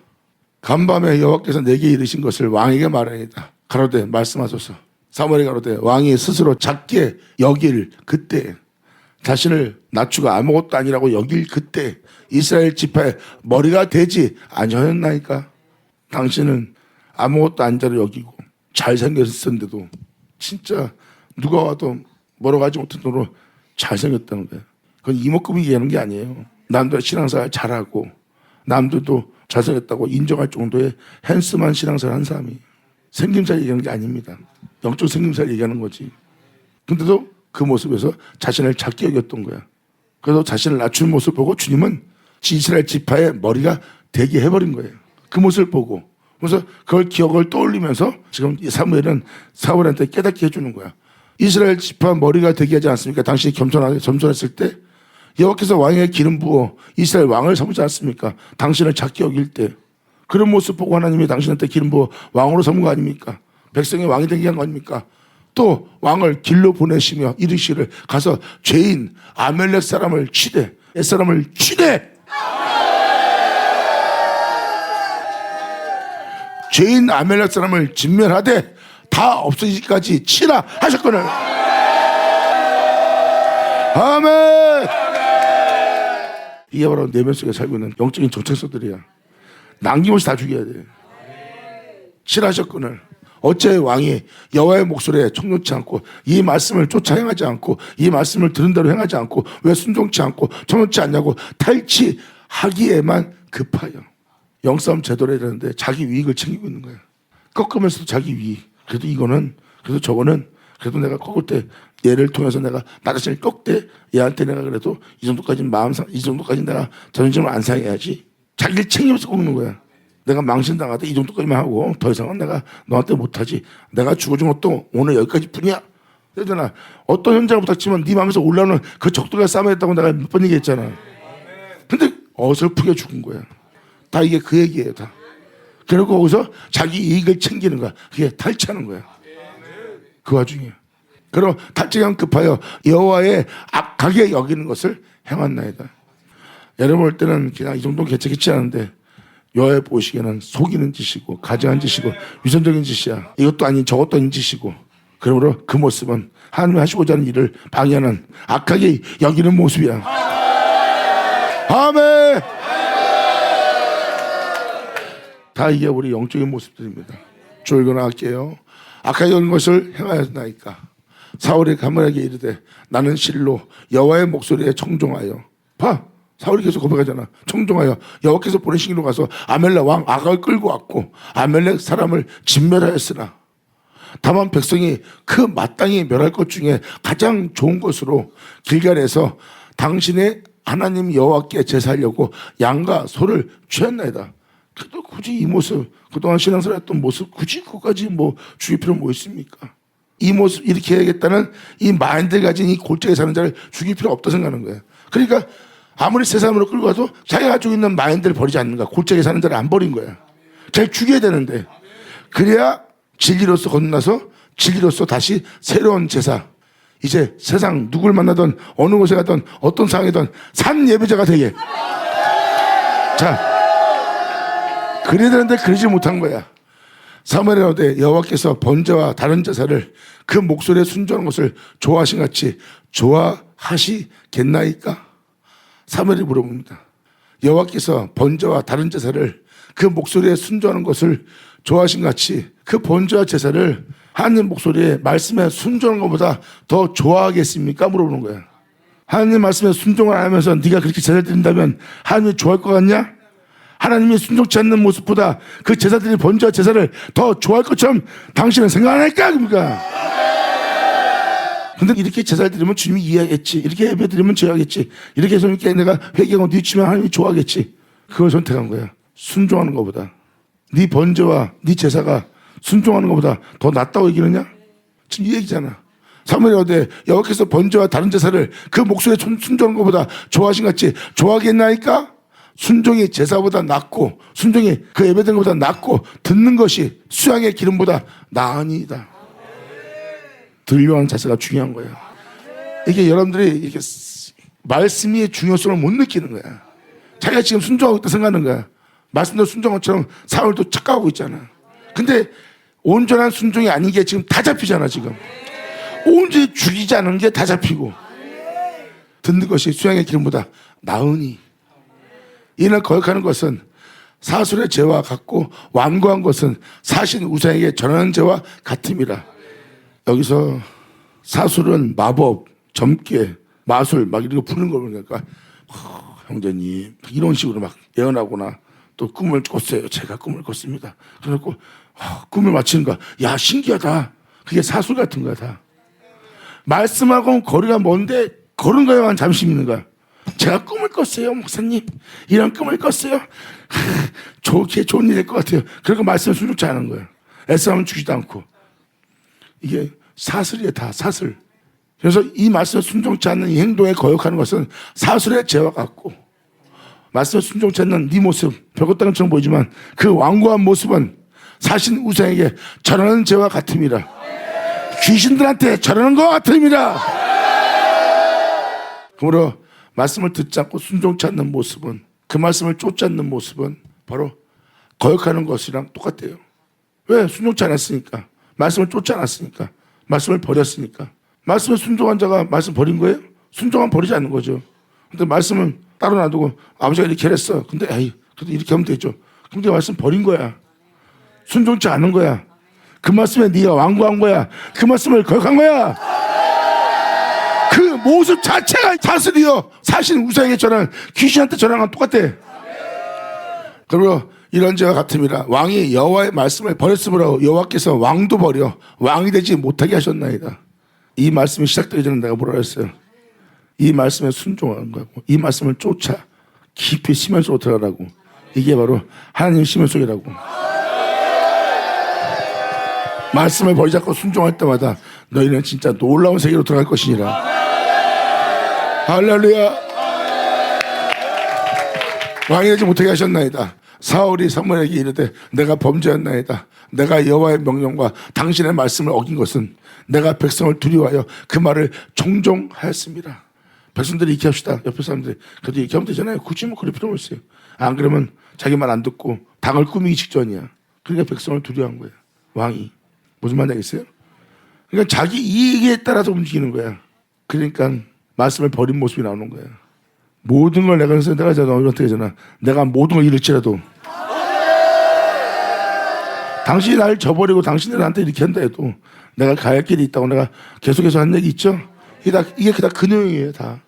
간밤에 여호와께서 내게 이르신 것을 왕에게 말하니이다. 가로되 말씀하소서. 사무엘이 가로되 왕이 스스로 작게 여길 그때 자신을 낮추고 아무것도 아니라고 여길 그때 이스라엘 지파의 머리가 되지 아니었나이까. 당신은 아무것도 아닌 자로 여기고 잘생겼었는데도 진짜 누가 와도 뭐라고 하지 못할 정도로 잘생겼다는 거예요. 그건 이목구비 얘기하는 게 아니에요. 남들 신앙생활 잘하고 남들도 잘생겼다고 인정할 정도의 핸스만 신앙생활 한 사람이 생김살 얘기하는 게 아닙니다. 영적 생김살 얘기하는 거지. 근데도 그 모습에서 자신을 작게 여겼던 거야. 그래서 자신을 낮춘 모습을 보고 주님은 이스라엘 지파의 머리가 되게 해버린 거예요. 그 모습을 보고. 그래서 그걸 기억을 떠올리면서 지금 사무엘은 사울한테 깨닫게 해주는 거야. 이스라엘 지파 머리가 되게 하지 않습니까? 당신이 겸손했을 때 여호와께서 왕에게 기름 부어 이스라엘 왕을 삼지 않습니까? 당신을 작게 여길 때 그런 모습 보고 하나님이 당신한테 기름 부어 왕으로 삼은 거 아닙니까? 백성의 왕이 되게 한 거 아닙니까? 또 왕을 길로 보내시며 이르시를 가서 죄인 아멜렉 사람을 치되 옛 사람을 치되 죄인 아멜렉 사람을 진멸하되 다 없어지기까지 치라 하셨거늘. 아멘. 이게 바로 내면 속에 살고 있는 영적인 정체성들이야. 남김없이 다 죽여야 돼. 치라 하셨거늘. 어째 왕이 여호와의 목소리에 청놓지 않고 이 말씀을 쫓아 행하지 않고 이 말씀을 들은 대로 행하지 않고 왜 순종치 않고 청놓지 않냐고 탈취하기에만 급하여. 영싸움 제대로 해야 되는데 자기 이익을 챙기고 있는 거야. 꺾으면서도 자기 이익. 그래도 이거는 그래도 저거는 그래도 내가 꺾을 때 얘를 통해서 내가 나 자신을 꺾되 얘한테 내가 그래도 이 정도까지는 이 정도까지는 내가 자존심을 안 상해야지. 자기를 챙기면서 꺾는 거야. 내가 망신당하다 이 정도까지만 하고 더 이상은 내가 너한테 못하지. 내가 죽어준 것도 오늘 여기까지 뿐이야. 그러잖아. 어떤 현장을 부닥치면 네 마음에서 올라오는 그 적들과 싸움했다고 내가 몇 번 얘기했잖아. 근데 어설프게 죽은 거야. 다 이게 그 얘기예요. 다. 그리고 거기서 자기 이익을 챙기는 거야. 그게 탈취하는 거야. 그 와중에. 그럼 탈취하면 급하여 여호와의 악하게 여기는 것을 행했나이다. 여러분 볼 때는 그냥 이 정도는 괜찮겠지 않은데 여호와의 보시기에는 속이는 짓이고 가증한 짓이고 위선적인 짓이야. 이것도 아닌 저것도 아닌 짓이고. 그러므로 그 모습은 하나님이 하시고자 하는 일을 방해하는 악하게 여기는 모습이야. 아멘. 다 이게 우리 영적인 모습들입니다. 졸거나 할게요. 악하게 여기는 것을 행하였나이까. 사울이 가문에게 이르되 나는 실로 여호와의 목소리에 청종하여. 봐, 사울이 계속 고백하잖아. 청종하여 여호와께서 보내신 길로 가서 아멜렉 왕 아각을 끌고 왔고 아멜렉 사람을 진멸하였으나 다만 백성이 그 마땅히 멸할 것 중에 가장 좋은 것으로 길갈에서 당신의 하나님 여호와께 제사하려고 양과 소를 취했나이다. 그래도 굳이 이 모습, 그동안 신앙생활 했던 모습 굳이 그거까지 뭐 죽일 필요는 뭐 있습니까? 이 모습 이렇게 해야겠다는 이 마인드를 가진 이 골짜기에 사는 자를 죽일 필요 없다 생각하는 거예요. 그러니까 아무리 세상으로 끌고 가도 자기가 가지고 있는 마인드를 버리지 않는 거야. 골짜기에 사는 자를 안 버린 거야. 잘 죽여야 되는데 그래야 진리로서 건너서 진리로서 다시 새로운 제사, 이제 세상 누굴 만나든 어느 곳에 가든 어떤 상황이든 산 예배자가 되게. 자, 그래야 되는데 그러지 못한 거야. 사무엘에 이르되 여호와께서 번제와 다른 제사를 그 목소리에 순종하는 것을 좋아하신 같이 좋아하시겠나이까? 사무엘이 물어봅니다. 여호와께서 번제와 다른 제사를 그 목소리에 순종하는 것을 좋아하신 같이 그 번제와 제사를 하나님 목소리에 말씀에 순종하는 것보다 더 좋아하겠습니까? 물어보는 거야. 하나님 말씀에 순종을 안 하면서 네가 그렇게 제사를 드린다면 하나님이 좋아할 것 같냐? 하나님이 순종치 않는 모습보다 그 제사들이 번제와 제사를 더 좋아할 것처럼 당신은 생각 안 할까? 그러니까. 근데 이렇게 제사를 드리면 주님이 이해하겠지. 이렇게 예배 드리면 죄하겠지. 이렇게 해서 이렇게 내가 회개하고 뉘치면 하나님이 좋아하겠지. 그걸 선택한 거야. 순종하는 것보다. 네 번제와 네 제사가 순종하는 것보다 더 낫다고 얘기느냐? 지금 이 얘기잖아. 사무엘이 이르되 여호와께서 번제와 다른 제사를 그 목소리에 순종하는 것보다 좋아하신 같이 좋아하겠나이까? 순종이 제사보다 낫고 순종이 그 예배드리는 것보다 낫고 듣는 것이 수양의 기름보다 나으니이다. 들려하는 자세가 중요한 거야. 이게 여러분들이 이렇게 말씀의 중요성을 못 느끼는 거야. 자기가 지금 순종하고 있다 생각하는 거야. 말씀대로 순종한 것처럼 사울도 착각하고 있잖아. 근데 온전한 순종이 아닌 게 지금 다 잡히잖아. 지금 온전히 죽이지 않은 게 다 잡히고 듣는 것이 수양의 기름보다 나으니. 이는 거역하는 것은 사술의 죄와 같고 완고한 것은 사신 우상에게 전하는 죄와 같음이라. 여기서 사술은 마법, 점괘, 마술 막 이런 거 부르는 거 보니까 형제님 이런 식으로 막 예언하거나 또 꿈을 꿨어요. 제가 꿈을 꿨습니다. 그래갖고 꿈을 맞히는 거야. 야 신기하다. 그게 사술 같은 거야 다. 말씀하고 거리가 먼데 그런 거에만 잠시 있는 거야. 제가 꿈을 꿨어요 목사님. 이런 꿈을 꿨어요. 좋게 좋은 일이 될 것 같아요. 그러니까 말씀을 순종치 않은 거야. 애써하면 죽이지도 않고. 이게 사슬이에요 다 사슬. 그래서 이 말씀을 순종치 않는 이 행동에 거역하는 것은 사술의 죄와 같고 말씀을 순종치 않는 네 모습 별것 다른 것처럼 보이지만 그 완고한 모습은 사신 우상에게 절하는 죄와 같음이라. 귀신들한테 절하는 것 같음이라. 그러므로 말씀을 듣지 않고 순종치 않는 모습은 그 말씀을 쫓지 않는 모습은 바로 거역하는 것이랑 똑같대요. 왜? 순종치 않았으니까. 말씀을 쫓지 않았으니까. 말씀을 버렸으니까. 말씀에 순종한 자가 말씀 버린 거예요? 순종하면 버리지 않는 거죠. 근데 말씀은 따로 놔두고 아버지가 이렇게 했어. 근데 에이, 그래도 이렇게 하면 되죠. 근데 말씀 버린 거야. 순종치 않은 거야. 그 말씀에 네가 완고한 거야. 그 말씀을 거역한 거야. 그 모습 자체가 사슬이요. 사실 우상에게 전한 귀신한테 전하는 건 똑같아. 그리고 이런 죄와 같음이라. 왕이 여호와의 말씀을 버렸으므로 여호와께서 왕도 버려 왕이 되지 못하게 하셨나이다. 이 말씀이 시작되기 전에 내가 뭐라 했어요? 이 말씀에 순종하는 거고 이 말씀을 쫓아 깊이 심연 속으로 들어가라고. 이게 바로 하나님 심연 속이라고. 말씀을 버리지 않고 순종할 때마다 너희는 진짜 놀라운 세계로 들어갈 것이니라. 할렐루야. 왕이 되지 못하게 하셨나이다. 사울이 사무엘에게 이르되 내가 범죄했나이다. 내가 여호와의 명령과 당신의 말씀을 어긴 것은 내가 백성을 두려워하여 그 말을 종종하였습니다. 백성들이 이렇게 합시다. 옆에 사람들이 그래도 이렇게 하면 되잖아요. 굳이 뭐 그럴 필요 없어요. 안 그러면 자기 말 안 듣고 당을 꾸미기 직전이야. 그러니까 백성을 두려워한 거야. 왕이. 무슨 말인지 알겠어요? 그러니까 자기 이익에 따라서 움직이는 거야. 그러니까 말씀을 버린 모습이 나오는 거야. 모든 걸 내가 해서 내가 어떻게 하잖아. 내가 모든 걸 잃을지라도 당신이 나를 저버리고 당신이 나한테 이렇게 한다 해도 내가 가야 할 길이 있다고 내가 계속해서 한 얘기 있죠? 이게 다 그 내용이에요, 다.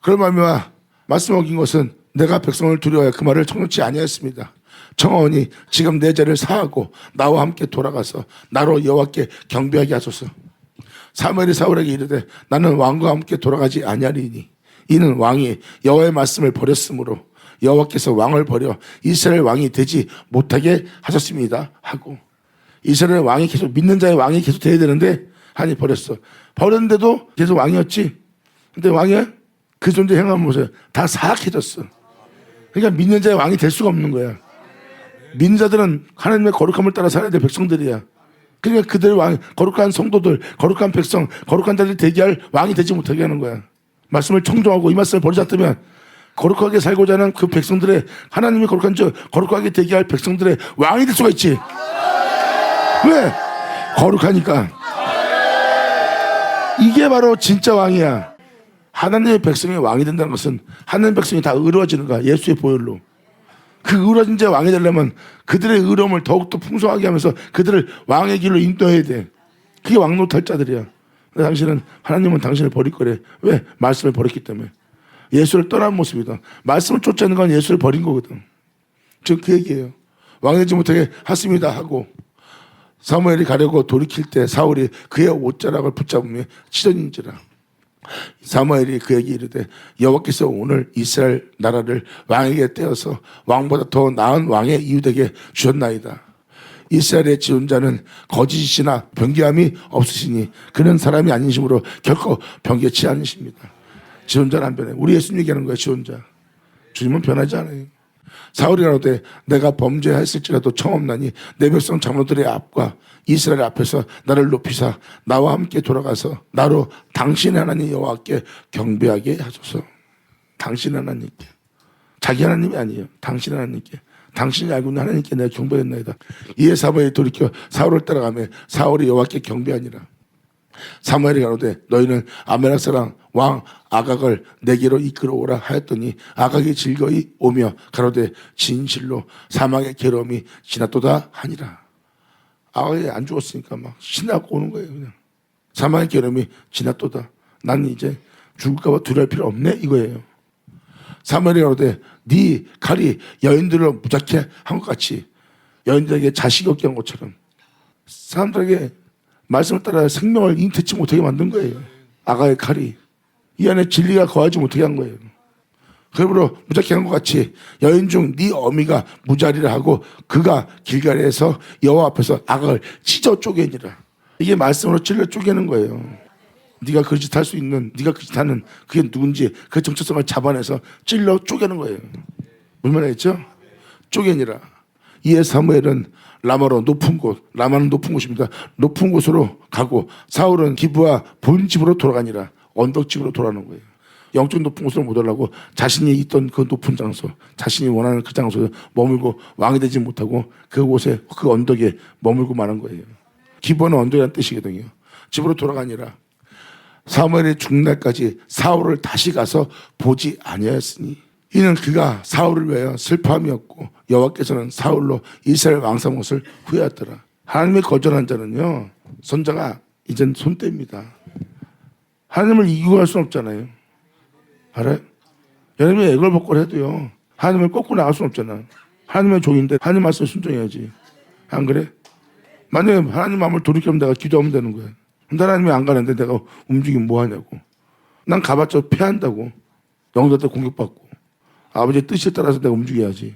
그런 말미암아 말씀 어긴 것은 내가 백성을 두려워해 그 말을 청놓지 아니하였습니다. 청하오니 지금 내 죄를 사하고 나와 함께 돌아가서 나로 여호와께 경배하게 하소서. 사무엘이 사울에게 이르되 나는 왕과 함께 돌아가지 아니하리니 이는 왕이 여호와의 말씀을 버렸으므로 여호와께서 왕을 버려 이스라엘 왕이 되지 못하게 하셨습니다 하고. 이스라엘 왕이 계속 믿는 자의 왕이 계속 돼야 되는데 하나님 버렸어. 버렸는데도 계속 왕이었지. 근데 왕이 그 존재 행함을 보세요. 다 사악해졌어. 그러니까 믿는 자의 왕이 될 수가 없는 거야. 믿는 자들은 하나님의 거룩함을 따라 살아야 될 백성들이야. 그러니까 그들의 왕, 거룩한 성도들, 거룩한 백성, 거룩한 자들이 대기할 왕이 되지 못하게 하는 거야. 말씀을 청종하고 이 말씀을 버리지 않으면 거룩하게 살고자 하는 그 백성들의 하나님이 거룩한 자, 거룩하게 대기할 백성들의 왕이 될 수가 있지. 왜? 거룩하니까. 이게 바로 진짜 왕이야. 하나님의 백성이 왕이 된다는 것은 하나님의 백성이 다 의로워지는 거야. 예수의 보혈로. 그 의로워진 자 왕이 되려면 그들의 의로움을 더욱더 풍성하게 하면서 그들을 왕의 길로 인도해야 돼. 그게 왕 노탈 자들이야. 당신은 하나님은 당신을 버릴 거래. 왜? 말씀을 버렸기 때문에. 예수를 떠난 모습이다. 말씀을 쫓아내는 건 예수를 버린 거거든. 지금 그 얘기예요. 왕이 되지 못하게 하십니다 하고 사무엘이 가려고 돌이킬 때 사울이 그의 옷자락을 붙잡으며 치전인지라. 사무엘이 그에게 이르되 여호와께서 오늘 이스라엘 나라를 왕에게 떼어서 왕보다 더 나은 왕의 이웃에게 주셨나이다. 이스라엘의 지존자는 거짓이나 변개함이 없으시니 그는 사람이 아니심으로 결코 변개치 않으십니다. 지존자는 안 변해. 우리 예수님 얘기하는 거야. 지존자. 주님은 변하지 않아요. 사울이 가로되 내가 범죄했을지라도 청없나니 내 백성 장로들의 앞과 이스라엘 앞에서 나를 높이사 나와 함께 돌아가서 나로 당신의 하나님 여호와께 경배하게 하소서. 당신 하나님께. 자기 하나님이 아니에요. 당신 하나님께. 당신이 알고 있는 하나님께 내가 경배했나이다. 이에 사무엘이 돌이켜 사울을 따라가며 사울이 여호와께 경배하니라. 사무엘이 가로되 너희는 아멜렉 사람 왕 아각을 내게로 이끌어오라 하였더니 아각이 즐거이 오며 가로되 진실로 사망의 괴로움이 지났도다 하니라. 아각이 안 죽었으니까 막 신나고 오는 거예요. 그냥 사망의 괴로움이 지났도다. 나는 이제 죽을까 봐 두려울 필요 없네 이거예요. 사무엘이 가로되 네 칼이 여인들을 무작게 한 것 같이 여인들에게 자식이 없게 한 것처럼 사람들에게 말씀을 따라 생명을 잉태치 못하게 만든 거예요. 아가의 칼이 이 안에 진리가 거하지 못하게 한 거예요. 그러므로 무작게 한 것 같이 여인 중 네 어미가 무자리라 하고 그가 길갈에서 여호와 앞에서 아각을 찢어 쪼개니라. 이게 말씀으로 찔러 쪼개는 거예요. 네가 그 짓 할 수 있는, 네가 그 짓 하는 그게 누군지 그 정체성을 잡아내서 찔러 쪼개는 거예요. 무슨 말이겠죠? 쪼개니라. 이에 사무엘은 라마로 높은 곳, 라마는 높은 곳입니다. 높은 곳으로 가고 사울은 기브와 본집으로 돌아가니라. 언덕집으로 돌아가는 거예요. 영적 높은 곳으로 못 올라가고 자신이 있던 그 높은 장소, 자신이 원하는 그 장소에 머물고 왕이 되지 못하고 그곳에 그 언덕에 머물고 마는 거예요. 기브는 언덕이라는 뜻이거든요. 집으로 돌아가니라. 사무엘이 죽는 날까지 사울을 다시 가서 보지 아니하였으니 이는 그가 사울을 위하여 슬퍼함이었고 여호와께서는 사울로 이스라엘 왕 삼은 것을 후회하더라. 하나님의 거절한 자는요 선자가 이젠 손떼입니다. 하나님을 이기고 갈 수는 없잖아요. 알아요? 여러분이 애걸복걸 해도요 하나님을 꺾고 나갈 수는 없잖아. 하나님의 종인데 하나님 말씀에 순종해야지. 안 그래? 만약에 하나님 마음을 돌이키면 내가 기도하면 되는 거야. 근데 하나님이 안 가는데 내가 움직이면 뭐 하냐고. 난 가봤자 패한다고. 영들한테 공격받고. 아버지의 뜻에 따라서 내가 움직여야지.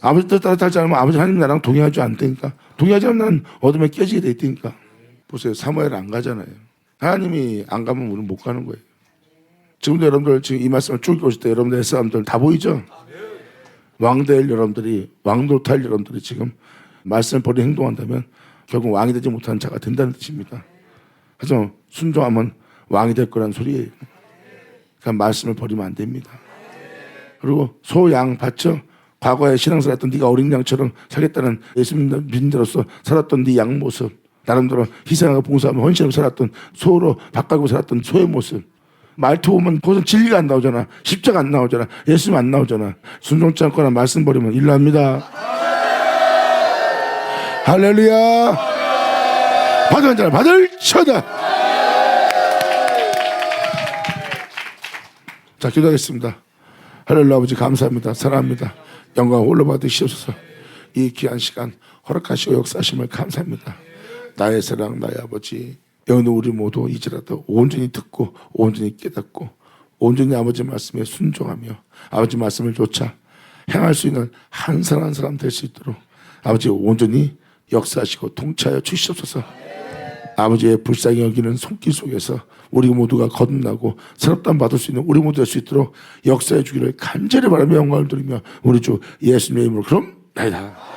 아버지 뜻에 따라 살지 않으면 아버지 하나님 나랑 동의하지 않다니까. 동의하지 않으면 난 어둠에 깨지게 돼 있다니까. 보세요. 사무엘 안 가잖아요. 하나님이 안 가면 우리는 못 가는 거예요. 지금도 여러분들 지금 이 말씀을 쭉 읽으실 때 여러분들 사람들 다 보이죠? 왕될 여러분들이 왕도탈 여러분들이 지금 말씀을 버리 행동한다면 결국 왕이 되지 못하는 자가 된다는 뜻입니다. 하지만 순종하면 왕이 될 거란 소리예요. 그러니까 말씀을 버리면 안 됩니다. 그리고 소, 양 봤죠? 과거에 신앙생활 했던 네가 어린 양처럼 살겠다는 예수님 믿음으로서 살았던 네 양 모습, 나름대로 희생하고 봉사하며 헌신하고 살았던 소로 바꿔고 살았던 소의 모습. 말투 보면 거기서 진리가 안 나오잖아. 십자가 안 나오잖아. 예수님 안 나오잖아. 순종치 않거나 말씀 버리면 일납니다. 할렐루야. 받은 자는 받을 쳐다. 자, 기도하겠습니다. 할렐루야. 아버지 감사합니다. 사랑합니다. 영광 홀로 받으시옵소서. 이 귀한 시간 허락하시고 역사하심을 감사합니다. 나의 사랑 나의 아버지, 여호는 우리 모두 이제라도 온전히 듣고 온전히 깨닫고 온전히 아버지 말씀에 순종하며 아버지 말씀을 쫓아 행할 수 있는 한 사람 한 사람 될 수 있도록 아버지 온전히 역사하시고 통치하여 주시옵소서. 아버지의 불쌍히 여기는 손길 속에서 우리 모두가 거듭나고 새롭단 받을 수 있는 우리 모두 될 수 있도록 역사해 주기를 간절히 바라며 영광을 드리며 우리 주 예수님의 이름으로 그럼 나이다.